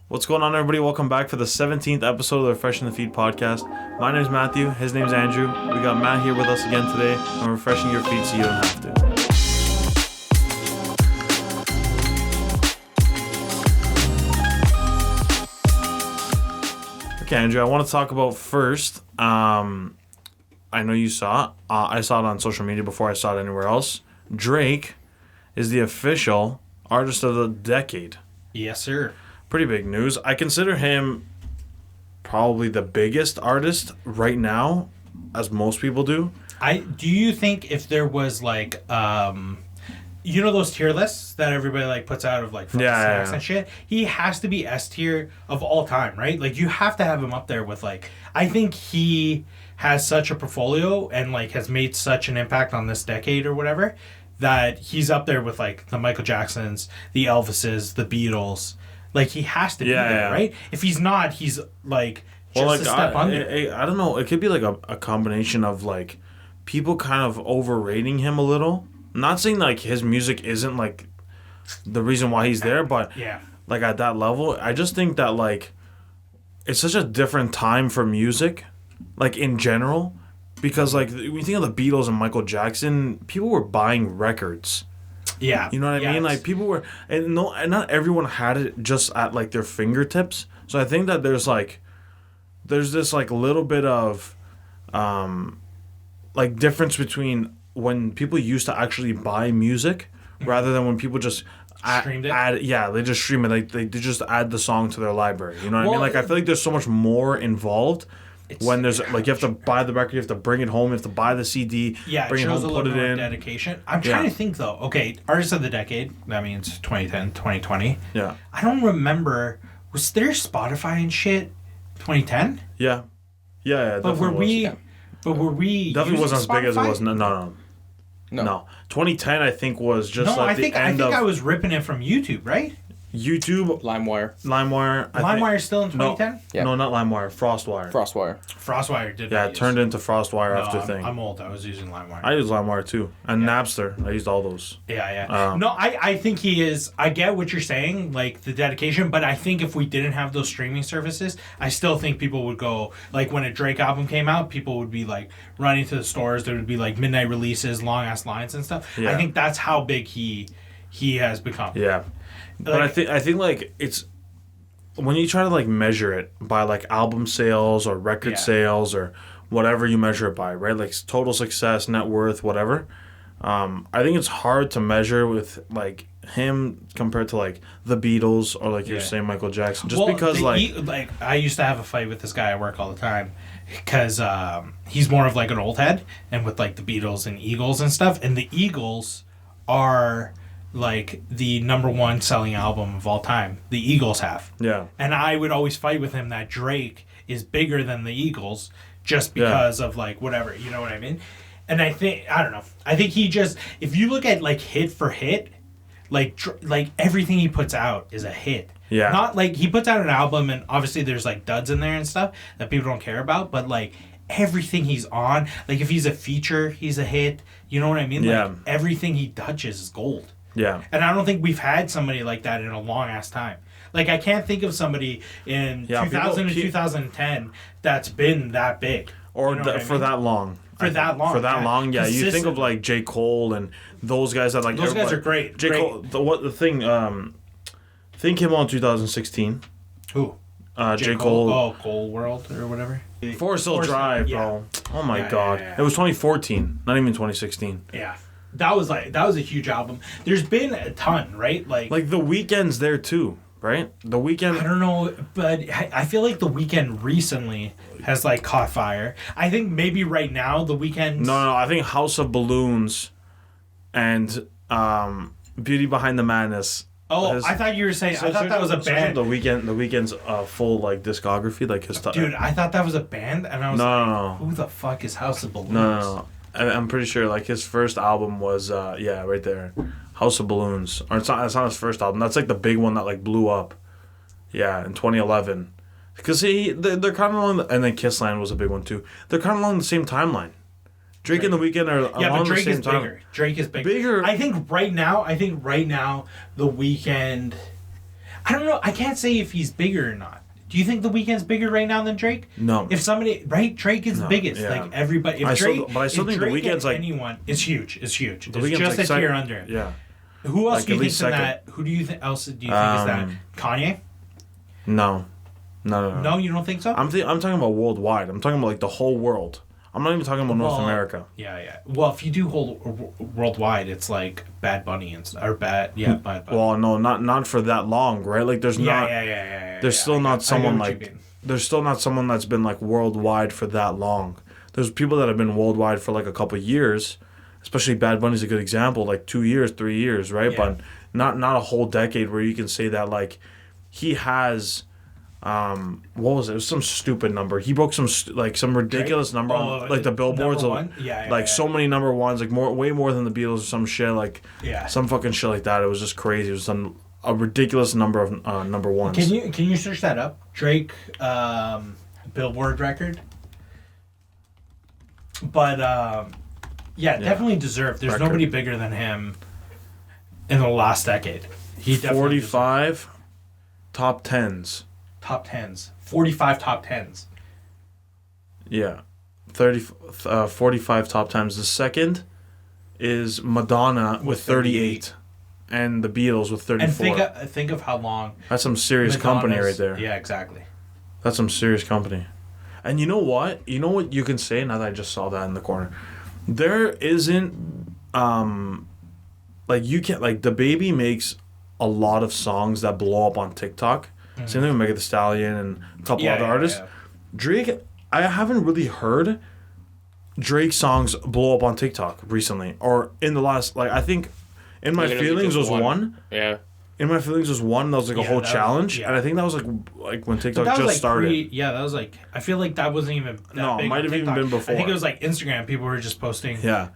What's going on, everybody? Welcome back for the 17th episode of the Refreshing the Feed podcast. My name is Matthew. His name's Andrew. We got Matt here with us again today, and we're refreshing your feed so you don't have to. Okay, Andrew, I want to talk about first. I know you saw it. I saw it on social media before I saw it anywhere else. Drake is the official artist of the decade. Yes, sir. Pretty big news. I consider him probably the biggest artist right now, as most people do. Do you think if there was like those tier lists that everybody like puts out of like snacks and shit, he has to be S tier of all time, right? Like you have to have him up there with like, I think he has such a portfolio and like has made such an impact on this decade or whatever that he's up there with like the Michael Jacksons, the Elvises, the Beatles. Like, he has to be there, right? If he's not, he's, like, just a step under. I don't know. It could be, like, a combination of, like, people kind of overrating him a little. I'm not saying, like, his music isn't, like, the reason why he's there, but, like, at that level, I just think that, like, it's such a different time for music, like, in general, because, like, when you think of the Beatles and Michael Jackson, people were buying records. Yeah. You know what I mean? Like, people were... And not everyone had it just at, like, their fingertips. So I think that there's this, like, little bit of, like, difference between when people used to actually buy music rather than when people just... Streamed it? They just stream it. Like, they just add the song to their library. You know what I mean? Like, I feel like there's so much more involved... when there's like you have to buy the record, you have to bring it home, you have to buy the CD, bring it home, put it in. Dedication. I'm trying to think though. Okay, artist of the decade. That means 2010, 2020. Yeah. I don't remember. Was there Spotify and shit? 2010. Yeah. But were we? But were we? Definitely wasn't as big as it was. No. No. 2010, I think, was just I think I was ripping it from YouTube, right? YouTube, LimeWire still in 2010? No, not LimeWire. FrostWire. FrostWire did. Yeah, it turned into FrostWire after thing. I'm old. I was using LimeWire. I used LimeWire too, and Napster. I used all those. Yeah. I think he is. I get what you're saying, like the dedication, but I think if we didn't have those streaming services, I still think people would go like when a Drake album came out, people would be like running to the stores. There would be like midnight releases, long ass lines and stuff. Yeah. I think that's how big he has become. Yeah. But I think like it's when you try to like measure it by like album sales or record sales or whatever you measure it by, right? Like total success, net worth, whatever. I think it's hard to measure with like him compared to like the Beatles or like you're saying Michael Jackson, just because like I used to have a fight with this guy at work all the time because he's more of like an old head and with like the Beatles and Eagles and stuff, and the Eagles are like the number one selling album of all time. The Eagles have. Yeah. And I would always fight with him that Drake is bigger than the Eagles just because of like whatever, you know what I mean? And I don't know. I think he just, if you look at like hit for hit, like everything he puts out is a hit. Yeah. Not like he puts out an album and obviously there's like duds in there and stuff that people don't care about, but like everything he's on, like if he's a feature, he's a hit. You know what I mean? Yeah. Like everything he touches is gold. Yeah. And I don't think we've had somebody like that in a long ass time. Like I can't think of somebody in 2000 to 2010 that's been that big. Or for that long. For that long, yeah. You think of like J. Cole and those guys that like those guys are great. Cole, the thing came out in 2016. Who? J. Cole. Oh, Cole World or whatever. Forest Hill Drive, bro. Oh my god. It was 2014, not even 2016. Yeah. That was a huge album. There's been a ton, right? Like The Weeknd's there too, right? The Weeknd. I don't know, but I feel like The Weeknd recently has like caught fire. I think maybe right now The Weeknd. No. I think House of Balloons and Beauty Behind the Madness. Oh, I thought you were saying. I thought that was a band. The Weeknd's full like discography, like his stuff. Dude, I thought that was a band, and I was no. Who the fuck is House of Balloons? No. I'm pretty sure like his first album was right there, House of Balloons. Or it's not his first album. That's like the big one that like blew up. Yeah, in 2011. Because they're kind of along, and then Kissland was a big one too. They're kind of along the same timeline. Drake and The Weeknd are along the same time. Drake is bigger. I think right now, The Weeknd. I don't know. I can't say if he's bigger or not. Do you think The Weeknd's bigger right now than Drake? No. If somebody, right? Drake is the biggest. Yeah. Like everybody. If Drake, but I still think The Weeknd's like anyone. It's huge. It's huge. The it's Weeknd's just like a tier under. Yeah. Who else do you think's in that? Who do you think else do you think is that? Kanye? No, No, you don't think so? I'm talking about worldwide. I'm talking about like the whole world. I'm not even talking about North America. Yeah. Well, if you do whole worldwide, it's like Bad Bunny and or Bad Bunny. Well, no, not for that long, right? Like there's not. Yeah. There's still not someone like. There's still not someone that's been like worldwide for that long. There's people that have been worldwide for like a couple of years, especially Bad Bunny's a good example, like 2 years, 3 years, right? Yeah. But not a whole decade where you can say that like he has. What was it? It was some stupid number. He broke some ridiculous number on like the billboards of so many number ones, like way more than the Beatles or some shit, like some fucking shit like that. It was just crazy. It was a ridiculous number of number ones. Can you search that up? Drake Billboard record. But definitely deserved. There's nobody bigger than him in the last decade. He 45 top tens. Top tens. 45 top tens. Yeah. 45 top tens. The second is Madonna with 38. And the Beatles with 34. And think of how long. That's some serious company right there. Yeah, exactly. That's some serious company. And you know what? You know what you can say now that I just saw that in the corner? There isn't like you can't like the baby makes a lot of songs that blow up on TikTok. Mm-hmm. Same thing with Megan Thee Stallion and a couple other artists. Yeah. Drake, I haven't really heard Drake songs blow up on TikTok recently or in the last I think In My Feelings was one. Yeah. In My Feelings was one. That was like a whole challenge, and I think that was like when TikTok just started. That was like I feel like that wasn't even that big. It might have even been before. I think it was like Instagram. People were just posting. Yeah,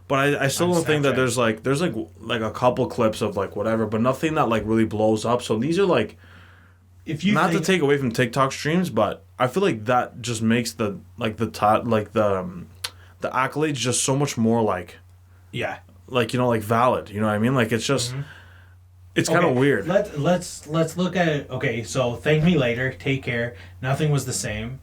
but I still don't think that there's like a couple clips of like whatever, but nothing that like really blows up. So these are like, if you not to take away from TikTok streams, but I feel like that just makes the accolades just so much more like like valid. You know what I mean? Like it's just. Mm-hmm. It's kind of weird. Let's look at it. Okay, so Thank Me Later, Take Care, Nothing Was the Same.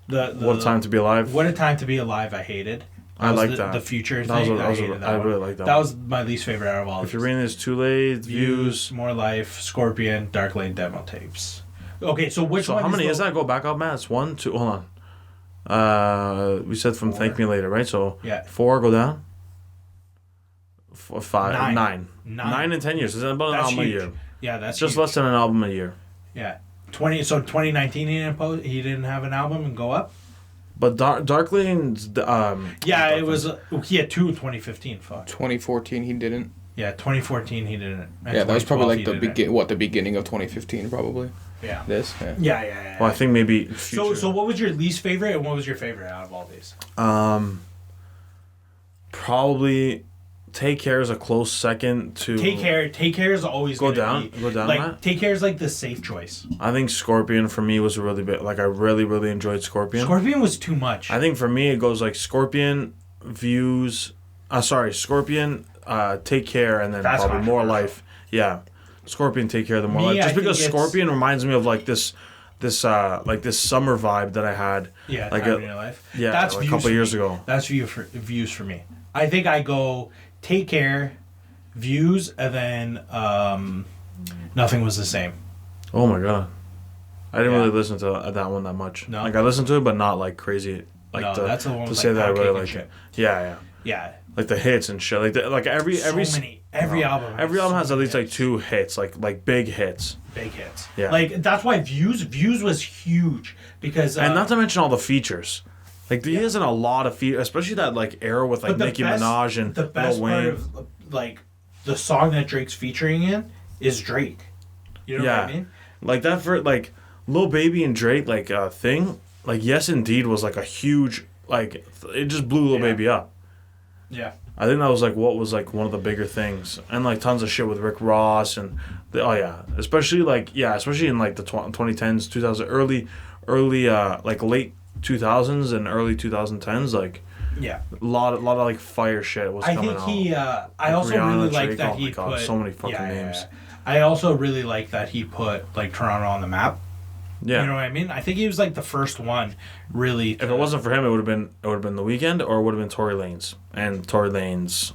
What a Time to Be Alive. What a Time to Be Alive. I hated. I like that. The Future thing. I really like that. That was my least favorite out of all. If you're reading this, Too Late, Views, More Life, Scorpion, Dark Lane demo tapes. Okay, so which one? So how many is that? Go back up, Matt. It's 1, 2. Hold on. We said from 4. Thank Me Later, right? So 4 go down. 5, 9. 9 in 10 years. It's about an album a year. Yeah, that's just less than an album a year. Yeah, 2019 he didn't have an album and go up. But Dark Lane's it was he had 2 in 2015. Fuck. 2014 he didn't. Yeah, 2014 he didn't. And that was probably like the beginning of 2015 probably. Yeah. This. Yeah. Well, I think maybe. Future. So what was your least favorite and what was your favorite out of all these? Probably. Take Care is a close second to... Take Care is always go down. Like, Matt? Take Care is like the safe choice. I think Scorpion for me was a really big... Like, I really, really enjoyed Scorpion. Scorpion was too much. I think for me, it goes like Scorpion, Views... Scorpion, Take Care, and then probably More Life. Yeah. Scorpion, Take Care, then More Life. Just because Scorpion reminds me of like this summer vibe that I had. Yeah, like time in your life. Yeah, that's like a couple years ago. That's Views for me. I think I go... Take Care, Views, and then Nothing Was the Same. Oh my god, I didn't really listen to that one that much. No, like I listened to it, but not like crazy. Like that's the one to say that I really like it. Yeah. Like the hits and shit. Like every album. Every album has at least like 2 hits, like big hits. Big hits. Yeah. Like that's why Views was huge because and not to mention all the features. Like he isn't a lot of features, especially that like era with like Nicki Minaj and the best Lil Wayne. Part of like the song that Drake's featuring in is Drake. You know what I mean? Like that for like Lil Baby and Drake like thing. Like Yes Indeed was like a huge like it just blew Lil Baby up. Yeah. I think that was like what was like one of the bigger things, and like tons of shit with Rick Ross and especially in like the 2010s, 2000 early like late 2000s and early 2010s, like a lot of like fire shit was coming out. I think I also Rihanna, really Drake, like that he put so many fucking names. I also really like that he put like Toronto on the map. Yeah. You know what I mean? I think he was like the first one really. If it wasn't for him, it would have been The Weeknd, or it would have been Tory Lanez. And Tory Lanez.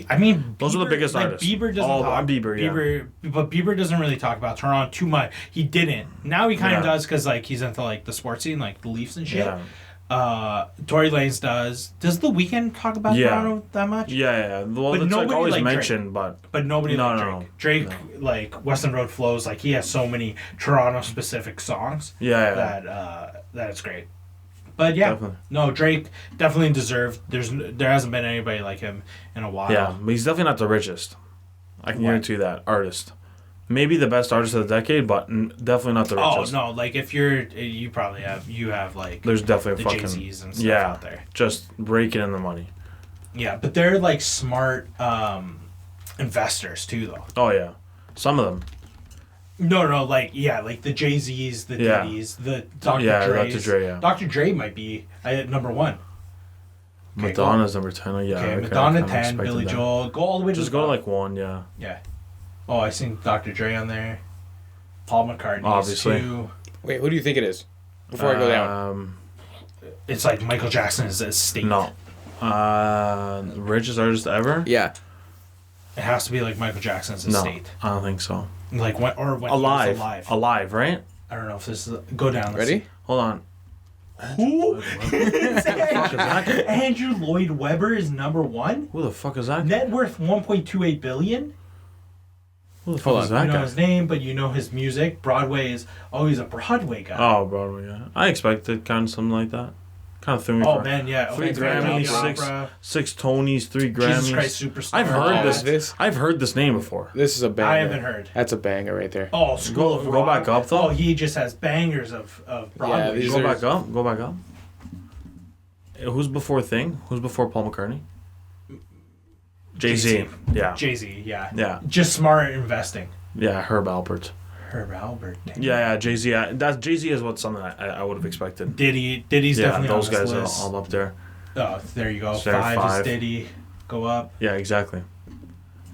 I mean, those are the biggest artists. Bieber doesn't talk. Bieber, but Bieber doesn't really talk about Toronto too much. He didn't. Now he kind of does because like he's into like the sports scene, like the Leafs and shit. Yeah. Tory Lanez does. Does The Weeknd talk about Toronto that much? Yeah. Well, but it's like always like mentioned, but nobody like Drake. No. Drake, like Western Road Flows, like he has so many Toronto specific songs. That it's great. But yeah, no, Drake definitely deserved. There hasn't been anybody like him in a while. Yeah, but he's definitely not the richest. I can guarantee you that artist. Maybe the best artist of the decade, but definitely not the richest. Oh no! Like if you probably have like there's definitely the Jay-Z's and stuff out there. Just raking in the money. Yeah, but they're like smart investors too, though. Oh yeah, some of them. No, like the Jay-Z's, the Diddy's, the Dr. Dre's. Dr. Dre, yeah. Dr. Dre might be number 1. Okay, Madonna's number 10. Okay, Madonna 10, Billy Joel. Go all the way to just go to like 1, yeah. Yeah. Oh, I seen Dr. Dre on there. Paul McCartney. Obviously. 2. Wait, who do you think it is? Before I go down. It's like Michael Jackson's estate. No. Richest artist ever? Yeah. It has to be like Michael Jackson's estate. I don't think so. Like when alive. He was alive. Alive, right? I don't know if this is... Go down. Ready? Hold on. Who? Andrew Lloyd Webber is number 1? Who the fuck is that? Net worth $1.28 billion. Who the fuck is that guy? You know his name, but you know his music. Broadway is... Oh, he's a Broadway guy. Oh, Broadway, yeah. I expected kind of something like that. Kind of threw me for... Man, yeah. 3 Grammys, 6 Tonys, 3 Grammys. Jesus Christ Superstar. I've heard this name before. This is a banger. I haven't heard. That's a banger right there. Oh, School of Rock. Go back up, though? Oh, he just has bangers of Broadway. Go back up. Who's before Thing? Who's before Paul McCartney? Jay-Z. Yeah. Jay-Z, yeah. Yeah. Just smart investing. Yeah, Herb Alpert. Damn. Yeah, Jay-Z. Jay-Z is something I would have expected. Diddy's definitely those on this guys list. are all up there. Oh, there you go. So 5 is Diddy. Go up. Yeah, exactly.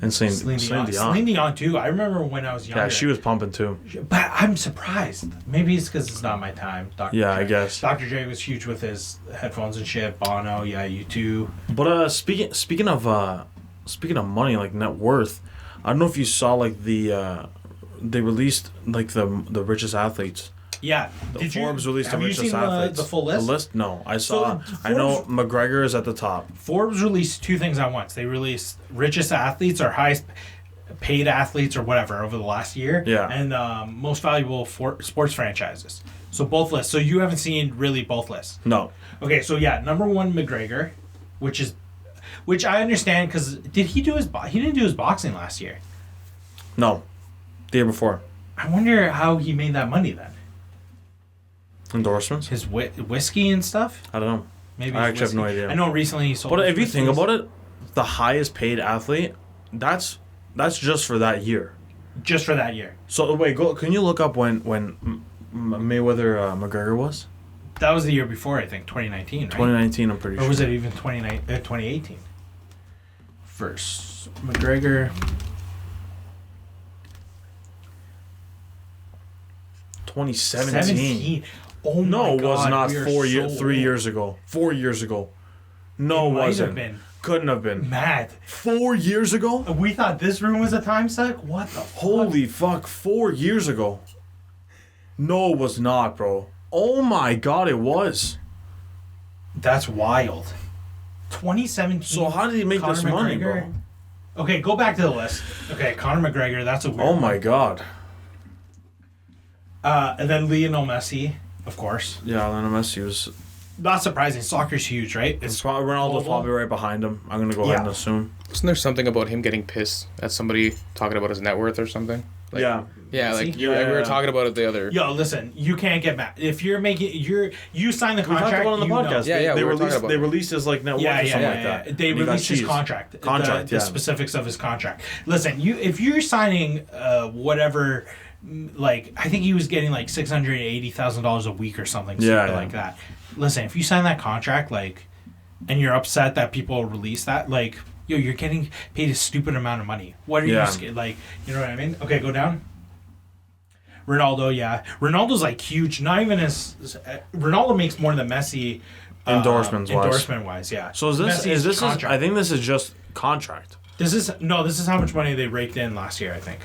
And Celine Dion. Celine Dion, too. I remember when I was younger. Yeah, she was pumping, too. But I'm surprised. Maybe it's because it's not my time. Dr. Yeah, Dre. I guess. Dr. J was huge with his headphones and shit. Bono, yeah, you too. But speaking of money, like net worth, I don't know if you saw like they released like the richest athletes. Yeah. Forbes released the richest athletes. The full list? The list? No, I saw. I know McGregor is at the top. Forbes released 2 things at once. They released richest athletes or highest paid athletes or whatever over the last year. Yeah. And most valuable sports franchises. So both lists. So you haven't seen really both lists. No. Okay, so yeah, number 1 McGregor, which I understand because he didn't do his boxing last year. No, the year before. I wonder how he made that money then. Endorsements? His whiskey and stuff? I don't know. Maybe I actually have no idea. I know recently he sold. But if you think about it, the highest paid athlete, that's just for that year. Just for that year. So wait, can you look up when Mayweather McGregor was? That was the year before, I think, 2019, right? 2019, I'm pretty sure. Or was it even 2018? First, McGregor. 2017. Oh my no, it God, was not 3 years ago. 4 years ago. No, it wasn't. Might have been. Couldn't have been. Mad. 4 years ago? We thought this room was a time suck? What the Holy fuck, 4 years ago. No, it was not, bro. Oh my God, it was. That's wild. 2017. So how did he make this money, bro? Okay, go back to the list. Okay, Conor McGregor, that's a weird Oh my one. God. And then Lionel Messi, of course. Yeah, Lionel Messi was... Not surprising. Soccer's huge, right? It's probably Ronaldo's probably right behind him. I'm going to go ahead and assume. Wasn't there something about him getting pissed at somebody talking about his net worth or something? Like, yeah, like we were talking about it the other. Yo, listen, you can't get mad if you're making you sign the contract. We talked about it on the podcast. Yeah, they released his like net worth or something like that. They released his contract. The specifics of his contract. Listen, if you're signing whatever, like I think he was getting like $680,000 a week or something like that. Listen, if you sign that contract, like, and you're upset that people release that, like, Yo, you're getting paid a stupid amount of money. What are you scared? Like, you know what I mean? Okay, go down. Ronaldo, yeah. Ronaldo's like huge. Not even as Ronaldo makes more than Messi endorsement wise, yeah. So is this I think this is just contract. This is how much money they raked in last year, I think.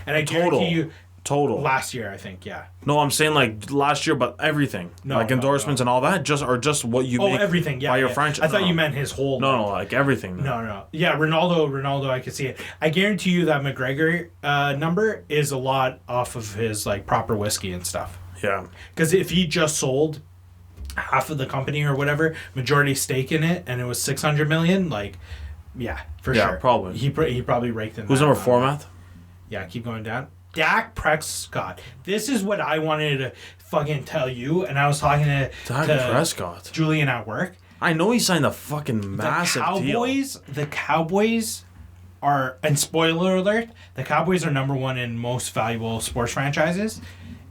And I guarantee you total last year, I think, yeah. No, I'm saying like last year, but everything, endorsements and all that, just what you make everything, yeah, by your franchise. I thought you meant his whole. No, like everything. No, yeah, Ronaldo, I could see it. I guarantee you that McGregor number is a lot off of his like proper whiskey and stuff. Yeah, because if he just sold half of the company or whatever, majority stake in it, and it was 600 million, like, yeah, for sure, probably he probably raked in. Who's number 4, Matt? Yeah, keep going down. Dak Prescott. This is what I wanted to fucking tell you, and I was talking to Prescott, Julian at work. I know he signed a fucking massive deal. The Cowboys are, and spoiler alert, the Cowboys are number 1 in most valuable sports franchises,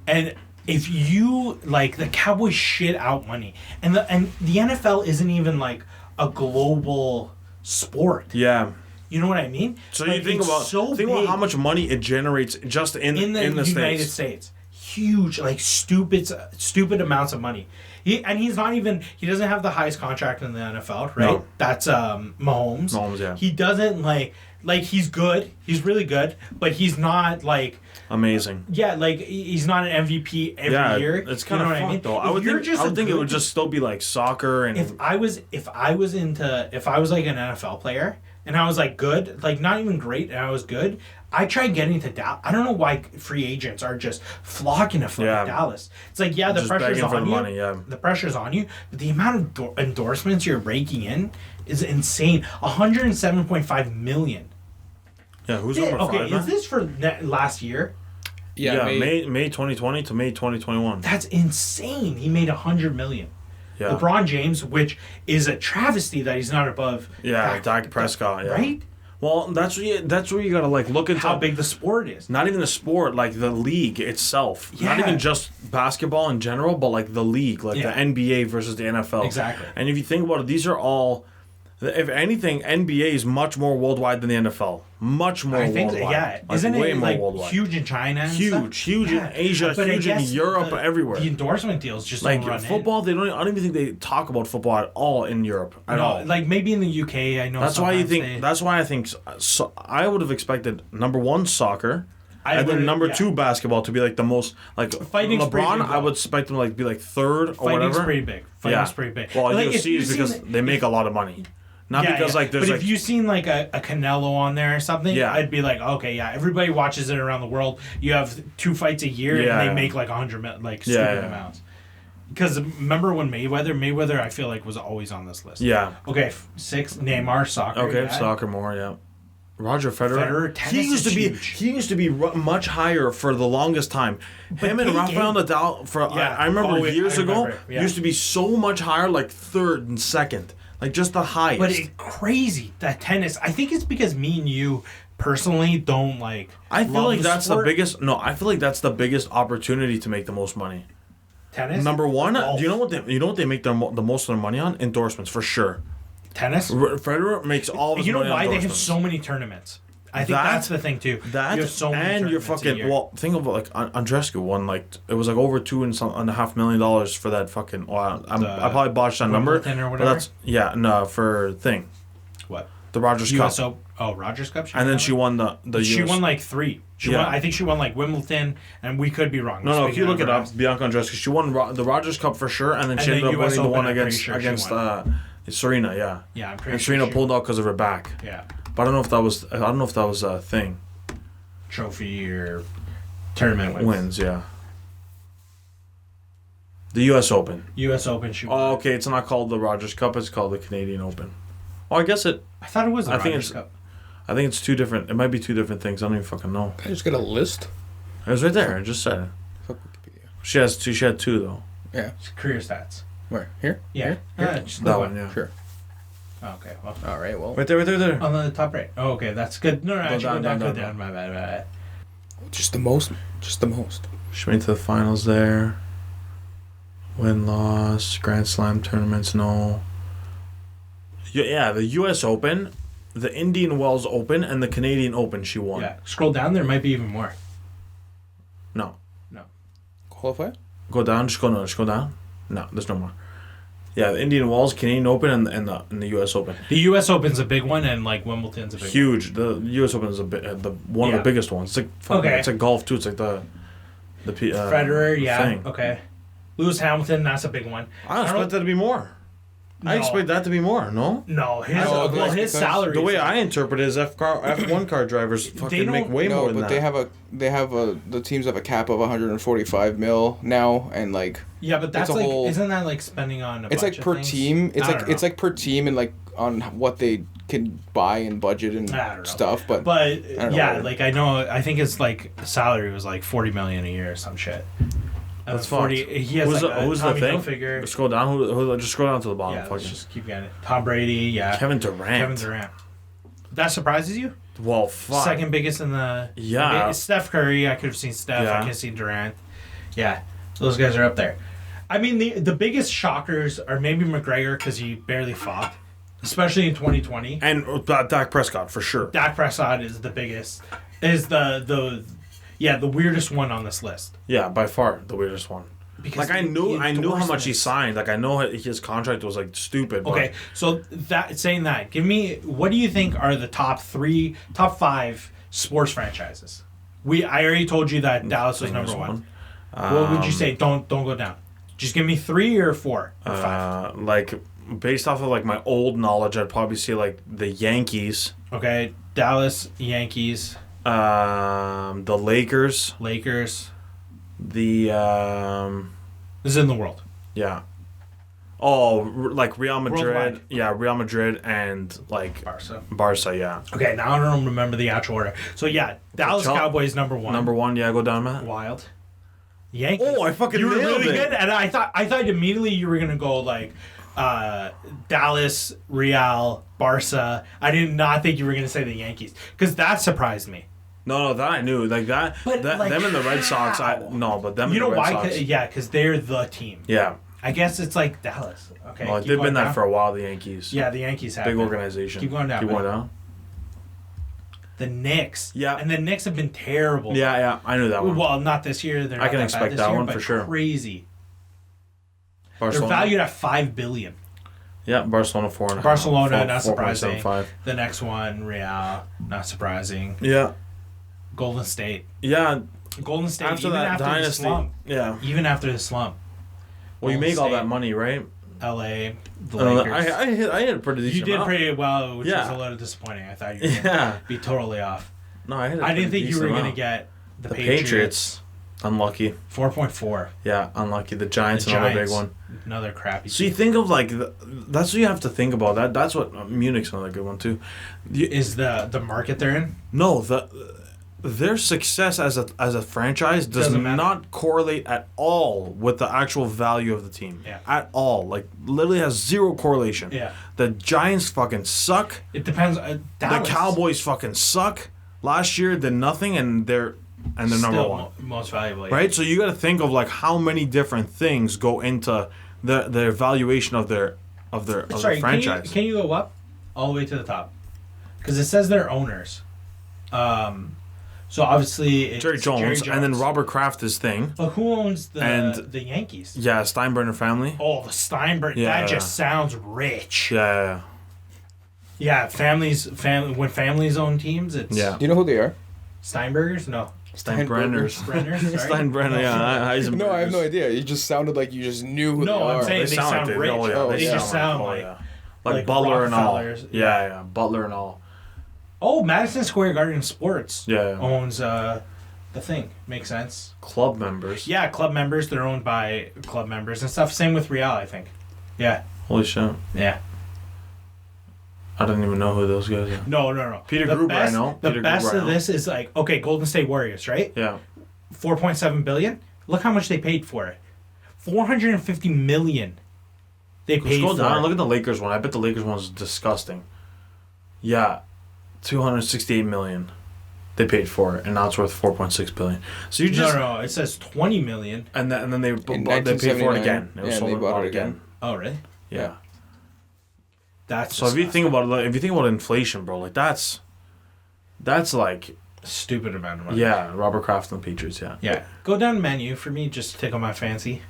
and if you like, the Cowboys shit out money, and the NFL isn't even like a global sport. Yeah. You know what I mean? So like, you think about how much money it generates just in the United States. Huge, like stupid amounts of money. He doesn't have the highest contract in the NFL, right? No. That's Mahomes. Mahomes, yeah. He doesn't like he's good. He's really good, but he's not like amazing. Yeah, like he's not an MVP every year. It's kind of fun, though. I would think it would just still be like soccer and if I was like an NFL player and I was like good, like not even great, and I was good, I tried getting to Dallas. I don't know why free agents are just flocking to Dallas. It's like, yeah, the pressure's on you. Money, yeah. The pressure's on you, but the amount of endorsements you're raking in is insane. 107.5 million. Yeah, who's number 5? Okay, is this for last year? Yeah, May 2020 to May 2021. That's insane. He made 100 million. Yeah. LeBron James, which is a travesty that he's not above. Yeah, Dak Prescott. Yeah. Right. Well, that's where you gotta like look into how big the sport is. Not even the sport, like the league itself. Yeah. Not even just basketball in general, but like the league, like the NBA versus the NFL. Exactly. And if you think about it, these are all. If anything, NBA is much more worldwide than the NFL. Much more worldwide. Yeah. Like, isn't it like worldwide. Huge in China and huge in Asia, but huge in Europe, everywhere. The endorsement deals just like don't run football. in. I don't even think they talk about football at all in Europe at all. Like maybe in the UK, I know. That's why you think. That's why I think. So I would have expected number 1 soccer. And then number 2 basketball to be like the most like Fighting's LeBron. I would expect him to like be like 3rd or whatever. Pretty big. Fighting's pretty big. Well, like, UFC is because they make a lot of money. Not because like there's. But like, if you've seen like a Canelo on there or something, I'd be like, okay, yeah, everybody watches it around the world. You have 2 fights a year, and they make like 100 million, like stupid amounts. Because remember when Mayweather, I feel like was always on this list. Yeah. Okay, 6 Neymar soccer. Okay, soccer more. Yeah. Roger Federer. He used to be much higher for the longest time. Him and Rafael Nadal I remember years ago used to be so much higher, like 3rd and 2nd. Like just the highest. But it's crazy that tennis. I think it's because me and you personally don't like. I feel like that's the biggest. No, I feel like that's the biggest opportunity to make the most money. Tennis. Number 1, do you know what they make the most of their money on? Endorsements for sure. Tennis. Federer makes all. You know why they have so many tournaments? I think that's the thing too. That you have so many and you're fucking think of like Andreescu won like it was like over $2.5 million for that fucking. Well, I probably botched that number. But that's for thing. What? The Rogers Cup. Rogers Cup. And then she won the. She won like 3. I think she won like Wimbledon, and we could be wrong. No, if you look it up, Bianca Andreescu, she won the Rogers Cup for sure, and then she ended up winning the one against Serena. Yeah. Yeah, I'm pretty sure. And Serena pulled out because of her back. Yeah. But I don't know if that was a thing. Trophy or tournament wins. Yeah. The U.S. Open. U.S. Open. Oh, okay. It's not called the Rogers Cup. It's called the Canadian Open. Oh, I guess it. I thought it was the Rogers Cup. I think it's 2 different. It might be 2 different things. I don't even fucking know. I just got a list. It was right there. I just said it. Fuck Wikipedia. She has 2. She had 2 though. Yeah. Career stats. Where? Here? Yeah. Here? Just that one. Yeah. Sure. Okay, well. All right, well. Right there. On the top right. Oh, okay, that's good. No, actually, go down. My bad. Just the most. She went to the finals there. Win-loss, Grand Slam tournaments, no. Yeah, the U.S. Open the Indian Wells Open and the Canadian Open. She won. Yeah. Scroll down. There might be even more. No. Qualify? Go down. Just go down. No, there's no more. Yeah, the Indian Wells, Canadian Open, and the U.S. Open. The U.S. Open's a big one, and like Wimbledon's a big Huge. One. The U.S. Open is one of the biggest ones. It's like fucking, It's like golf too. It's like the Federer, thing. Okay. Lewis Hamilton, that's a big one. I expect that to be more. No. I expect that to be more. No. No, his salary. The way I interpret it is F1 car drivers fucking make way more than that. No, but the teams have a cap of 145 mil now, and like. Yeah, but that's like, isn't that like spending on? It's like per team. It's like per team and like on what they can buy and budget and stuff. But yeah, like I think his like salary was like 40 million a year or some shit. That's 40. He has who's the thing? Figure. Scroll down. Just scroll down to the bottom. Yeah, let's just keep getting it. Tom Brady. Yeah. Kevin Durant. That surprises you? Well, fuck. Second biggest in the. Yeah. Steph Curry. I could have seen Steph. I could have seen Durant. Yeah, those guys are up there. I mean, the biggest shockers are maybe McGregor because he barely fought, especially in 2020. And Dak Prescott for sure. Dak Prescott is the biggest. Is the weirdest one on this list. Yeah, by far the weirdest one. Because like I knew how much he signed. Like I know his contract was like stupid. Okay, so give me what do you think are the top 5 sports franchises? I already told you that Dallas was number one. What would you say? Don't go down. Just give me 3 or 4 or 5. Like based off of like my old knowledge, I'd probably say like the Yankees. Okay, Dallas, Yankees. The Lakers. The This is in the world. Yeah. Oh, like Real Madrid. Worldwide. Yeah, Real Madrid and like Barca, yeah. Okay, now I don't remember the actual order. So yeah, Dallas Cowboys number 1. Number 1, yeah, go down, Matt. Wild. Yankees. Oh, I fucking nailed it. You were really good, and I thought immediately you were gonna go like Dallas, Real, Barca. I did not think you were gonna say the Yankees because that surprised me. No, that I knew. Like that, but like, them and the Red Sox. But them. You know why? Sox, yeah, because they're the team. Yeah. I guess it's like Dallas. Okay. Well, they've been that for a while. The Yankees. Yeah, the Yankees have. Big organization. Keep going down. The Knicks. Yeah. And the Knicks have been terrible. Yeah, I knew that one. Well, not this year. I can expect that one for sure. Crazy. Barcelona. They're valued at $5 billion. Yeah, Barcelona 4.5. Barcelona, not surprising. The next one, Real, not surprising. Yeah. Golden State. Yeah. Golden State. After that dynasty. Yeah. Even after the slump. Well, you make all that money, right? L.A., the Lakers. I hit a pretty decent You did pretty well, which was a little disappointing. I thought you were going to be totally off. No, I didn't think you were going to get the Patriots. Unlucky. 4.4. Yeah, unlucky. The Giants, another big one. Another crappy team. You think of like that's what you have to think about. That's what Munich's another good one too. Is the market they're in? No, their success as a franchise does not correlate at all with the actual value of the team. Yeah. At all. Like literally has zero correlation. Yeah. The Giants fucking suck. It depends. The Cowboys fucking suck. Last year did nothing and they're number one. Most valuable. Right? So you got to think of like how many different things go into the evaluation of their franchise. Can you go up all the way to the top? Because it says they're owners. So obviously it's Jerry Jones, and then Robert Kraft is thing. But who owns the Yankees? Yeah, Steinbrenner family. Oh, the Steinbrenner. Yeah, that just sounds rich. Yeah. Yeah, when families own teams, it's... Yeah. Do you know who they are? Steinbergers? No. Steinbrenners. Steinbrenner, yeah. No, I have no idea. You just sounded like you just knew who they are. No, I'm saying they sound rich. They just sound like Butler and all. Yeah, Butler and all. Oh, Madison Square Garden Sports owns the thing. Makes sense. Club members. Yeah, club members. They're owned by club members and stuff. Same with Real, I think. Yeah. Holy shit. Yeah. I don't even know who those guys are. No. Peter Gruber, I know. The best of this is like, okay, Golden State Warriors, right? Yeah. $4.7 billion. Look how much they paid for it. $450 million. They paid for it. Look at the Lakers one. I bet the Lakers one was disgusting. Yeah. $268 million. They paid for it, and now it's worth $4.6 billion. So you just no. It says $20 million, and then they paid for it again. They bought it again. Oh, really? Yeah. That's so. If you think about it, if you think about inflation, bro, like that's like stupid amount of money. Yeah, Robert Kraft and the Patriots. Yeah. Yeah. Go down the menu for me, just to tickle my fancy.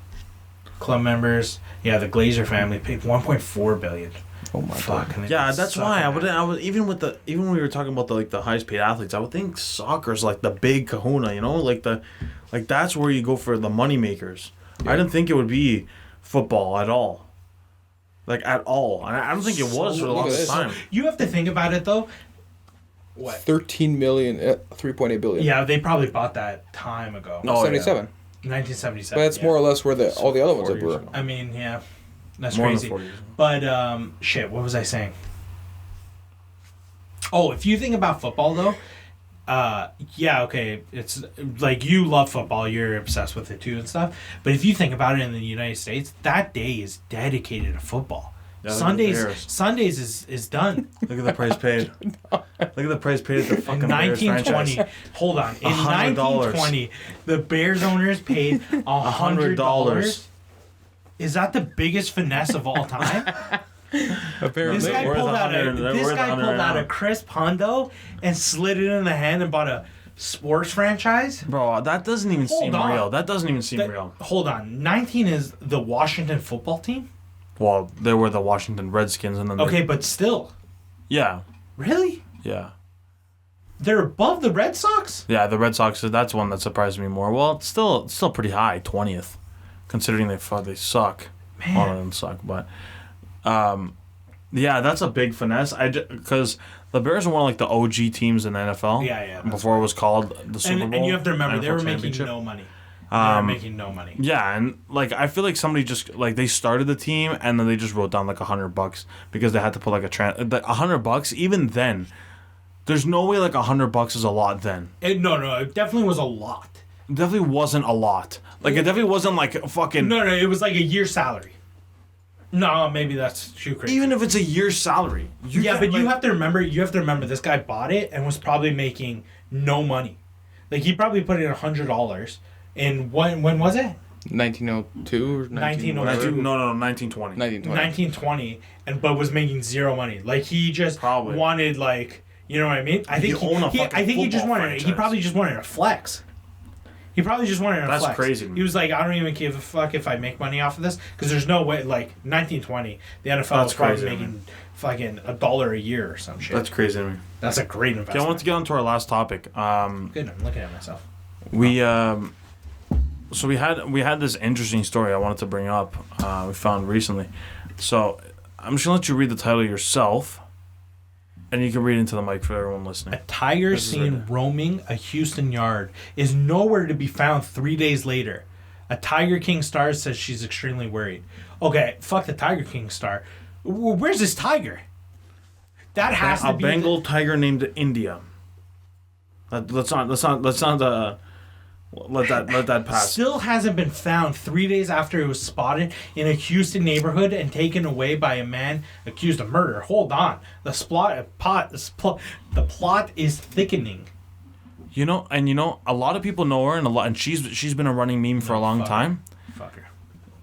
Club members. Yeah, the Glazer family paid $1.4 billion. Oh my god. Yeah, that's why I would even when we were talking about the highest paid athletes, I would think soccer's like the big kahuna, you know, like that's where you go for the money makers. Yeah. I didn't think it would be football at all. Like at all. I don't think it was for the longest time. You have to think about it though. What? 13 million, 3.8 billion. Yeah, they probably bought that time ago. No, 77. Yeah. 1977. But that's more or less where all the other ones were. I mean, yeah. That's more crazy. But, shit, what was I saying? Oh, if you think about football, though, yeah, okay, it's like you love football, you're obsessed with it too and stuff. But if you think about it in the United States, that day is dedicated to football. Yeah, Sundays is done. Look at the price paid. Look at the price paid at the fucking 1920. Hold on. In $100. 1920, the Bears owners paid $100. Is that the biggest finesse of all time? Apparently. This guy pulled out a crisp hundo and slid it in the hand and bought a sports franchise. Bro, that doesn't even seem real. That doesn't even seem real. Hold on. 19 is the Washington football team? Well, they were the Washington Redskins, and then okay, but still. Yeah. Really? Yeah. They're above the Red Sox? Yeah, the Red Sox. That's one that surprised me more. Well, it's still pretty high, 20th, considering they suck. Man. All of them suck, but yeah, that's a big finesse. Because the Bears were one of like the OG teams in the NFL. Yeah. Before it was called the Super Bowl. And you have to remember, they were making no money. Yeah, and like I feel like somebody just like they started the team and then they just wrote down like $100 because they had to put like $100. Even then, there's no way like $100 is a lot then. No, it definitely was a lot. It definitely wasn't a lot. Like it definitely wasn't like fucking. No, it was like a year's salary. No, maybe that's too crazy. Even if it's a year's salary. You have to remember. This guy bought it and was probably making no money. Like he probably put in $100. And when was it? 1902 or 1902? No, 1920. 1920, but was making zero money. Like he just wanted like, you know what I mean? I think he probably just wanted a flex. He probably just wanted a flex. That's crazy. He was like, I don't even give a fuck if I make money off of this because there's no way. Like 1920, the NFL was probably making fucking $1 a year or some shit. That's crazy to me. That's a great investment. Okay, I want to get on to our last topic. Good, I'm looking at myself. So we had this interesting story I wanted to bring up. We found recently. So I'm just gonna let you read the title yourself, and you can read into the mic for everyone listening. A tiger seen roaming a Houston yard is nowhere to be found 3 days later. A Tiger King star says she's extremely worried. Okay, fuck the Tiger King star. Where's this tiger? That has to be a Bengal tiger named India. Let's not let that pass. Still hasn't been found 3 days after it was spotted in a Houston neighborhood and taken away by a man accused of murder. Hold on, the plot is thickening. You know, a lot of people know her, and she's been a running meme for a long time. Fuck her.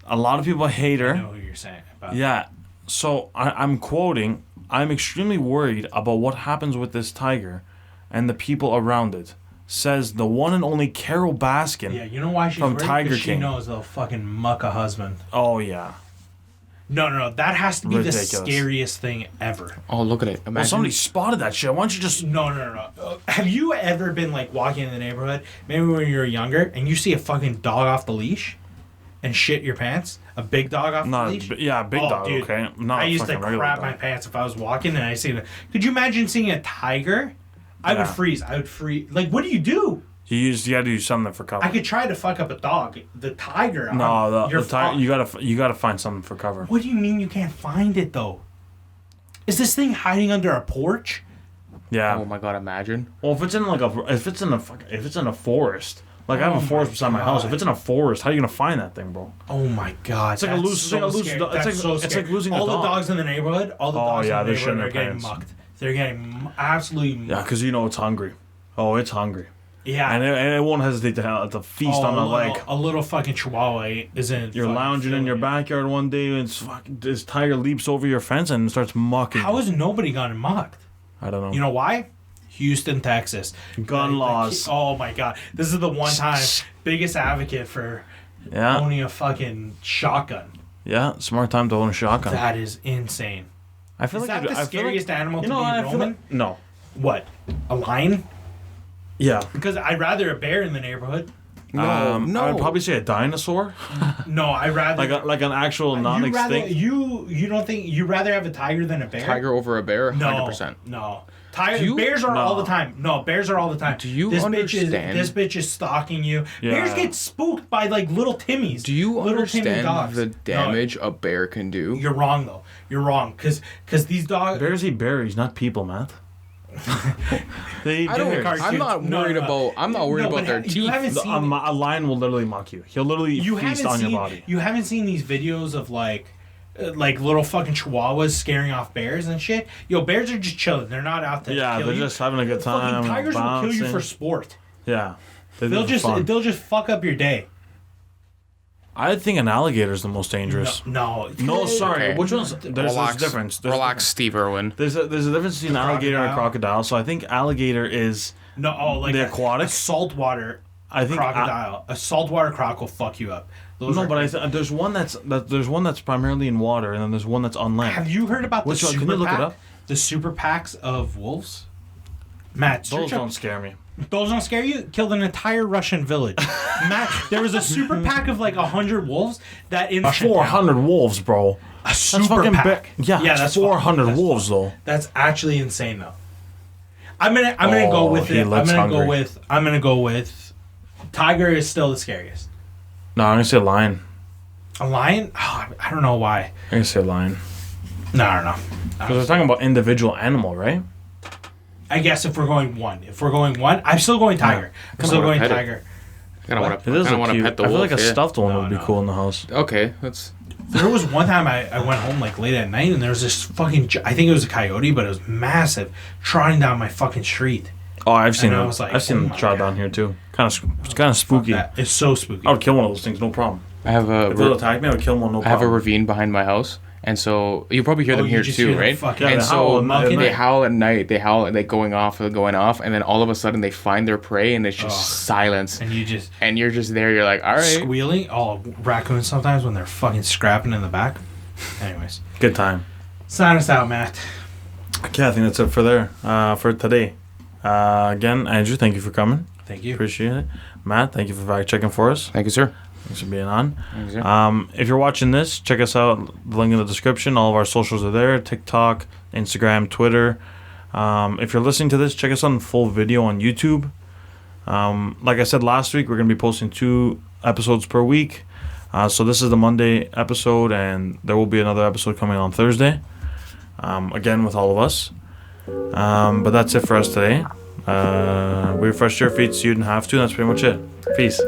A lot of people hate her. I know who you're saying about. Yeah, so I'm quoting. I'm extremely worried about what happens with this tiger, and the people around it. Says the one and only Carol Baskin. Yeah, you know why she's from worried? Tiger King. She knows they'll fucking muck a husband. Oh yeah. No, that has to be ridiculous. The scariest thing ever. Oh, look at it. Imagine. Well, somebody spotted that shit. Why don't you just... No. Have you ever been, like, walking in the neighborhood, maybe when you were younger, and you see a fucking dog off the leash and shit your pants? A big dog off the leash? Yeah, a big dog, dude, okay. Not I used to crap my pants if I was walking and I see it. Could you imagine seeing a tiger? I would freeze. Like, what do you do? You gotta do something for cover. I could try to fuck up a dog. The tiger. No, the tiger. You gotta find something for cover. What do you mean you can't find it though? Is this thing hiding under a porch? Yeah. Oh my god! Imagine. Well, if it's in a forest, like I have a forest beside my house. If it's in a forest, how are you gonna find that thing, bro? Oh my god! It's like losing a dog. All the dogs in the neighborhood. Are getting mucked. They're getting absolutely mucked. Yeah, because it's hungry. Oh, it's hungry. Yeah. And it won't hesitate to feast on a leg. A little fucking chihuahua isn't. You're lounging in your backyard one day and this tiger leaps over your fence and starts mucking. How has nobody gotten mucked? I don't know. You know why? Houston, Texas. Gun laws. Oh my God. This is the one time biggest advocate for owning a fucking shotgun. Yeah, smart time to own a shotgun. That is insane. I feel is that the scariest animal to be roaming? No. What? A lion? Yeah. Because I'd rather a bear in the neighborhood. No. I would probably say a dinosaur. No, I'd rather like an actual non-extinct. You don't think you'd rather have a tiger than a bear? Tiger over a bear, 100%. No. Bears are all the time. No, bears are all the time. Do you this understand? This bitch is stalking you. Yeah. Bears get spooked by like little Timmies. Do you understand the damage a bear can do? You're wrong though. You're wrong because these dogs. Bears eat berries, not people, Matt. They eat berries. I'm not worried about their teeth. A lion will literally mock you. He'll literally feast on your body. You haven't seen these videos of like little fucking chihuahuas scaring off bears and shit. Yo, bears are just chilling. They're not out to kill you. Yeah, they're just having a good time. Fucking tigers will kill you for sport. Yeah, they'll just fuck up your day. I think an alligator is the most dangerous. No, sorry. Okay. Which one's there's a difference? Relax, Steve Irwin. There's a difference between an alligator and a crocodile. So I think alligator is the aquatic, a saltwater. I think crocodile. A saltwater croc will fuck you up. There's one that's primarily in water, and then there's one that's on land. Have you heard about the super Can you look pack? It up? The super packs of wolves? Matt, those don't scare me. Those don't scare you? Killed an entire Russian village. Matt, there was a super pack of like 100 wolves that in 400 wolves, bro. A super pack. Yeah, that's 400 wolves though. That's actually insane though. I'm gonna go with it. I'm gonna go with tiger is still the scariest. No, I'm gonna say lion. A lion? Oh, I don't know why. I'm gonna say lion. No, I don't know. Because we're talking about individual animal, right? I guess if we're going one, I'm still going tiger. I'm still going tiger. I don't want to pet the wolf. I feel like a stuffed one would be cool in the house. Okay, that's. There was one time I went home like late at night and there was this fucking. I think it was a coyote, but it was massive, trotting down my fucking street. Oh, I've seen them. Like, I've seen them trot down here too. It's kind of spooky. It's so spooky. I would kill one of those things, no problem. If they'll attack me, I would kill one, no problem. I have a ravine behind my house. And so you probably hear them here too, right? And so they howl at night. They howl like going off, and then all of a sudden they find their prey, and it's just silence. And you're just there. You're like, all right, squealing. Oh, raccoons sometimes when they're fucking scrapping in the back. Anyways, good time. Sign us out, Matt. Okay, I think that's it for today. Again, Andrew, thank you for coming. Thank you. Appreciate it. Matt, thank you for fact checking for us. Thank you, sir. Thanks for being on. If you're watching this, check us out. The link in the description. All of our socials are there. TikTok, Instagram, Twitter. If you're listening to this, check us on full video on YouTube. Like I said last week, we're going to be posting 2 episodes per week. So this is the Monday episode, and there will be another episode coming on Thursday. Again, with all of us. But that's it for us today. We refreshed your feet so you didn't have to. That's pretty much it. Peace.